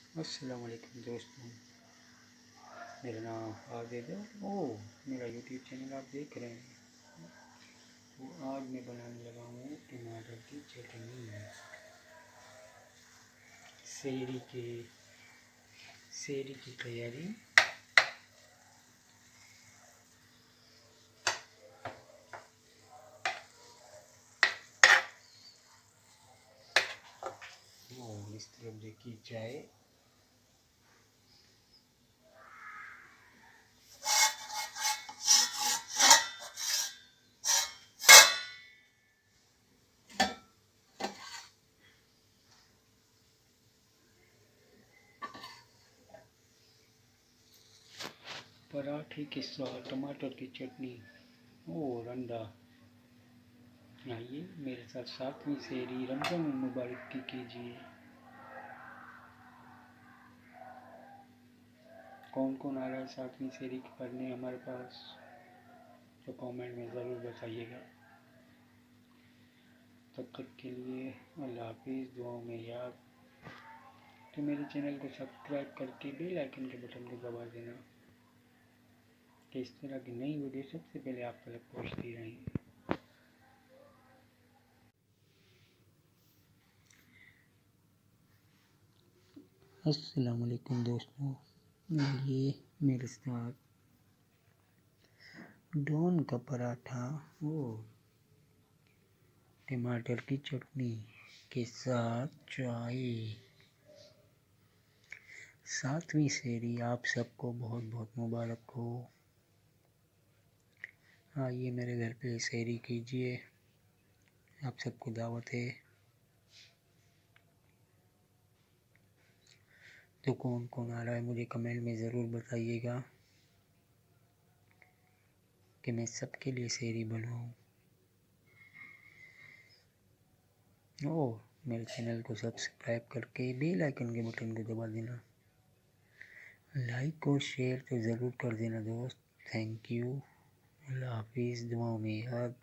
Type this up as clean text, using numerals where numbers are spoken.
अस्सलाम वालेकुम दोस्तों, मेरा नाम आबिद है। मेरा यूट्यूब चैनल आप देख रहे हैं। तो आज मैं बनाने लगा हूँ टमाटर की चटनी। सेहरी की तैयारी। इस तरफ देखिए चाय। पराठे के साथ टमाटर की चटनी और अंडा। आइए मेरे साथ सातवीं सेहरी रमज़ान मुबारक की कीजिए। कौन कौन आ रहा है सातवीं सेहरी पढ़ने हमारे पास, तो कमेंट में ज़रूर बताइएगा। तब तक के लिए अल्लाह हाफिज़, दुआओं में याद। तो मेरे चैनल को सब्सक्राइब करके बेल आइकन के बटन को दबा देना कि इस तरह की नई वीडियो सबसे पहले आप तक पहुँचती रहें। अस्सलाम वालेकुम दोस्तों, ये मेरे साथ डोन का पराठा और टमाटर की चटनी के साथ चाय। सातवीं सेहरी आप सबको बहुत बहुत मुबारक हो। आइए मेरे घर पे सेहरी कीजिए, आप सबको दावत है। तो कौन कौन आ रहा है मुझे कमेंट में ज़रूर बताइएगा कि मैं सबके लिए सेहरी बनाऊँ। और मेरे चैनल को सब्सक्राइब करके बेल आइकन के बटन को दबा देना। लाइक और शेयर तो ज़रूर कर देना दोस्त। Thank you. अल्लाह हाफिज़, दुआओं में याद।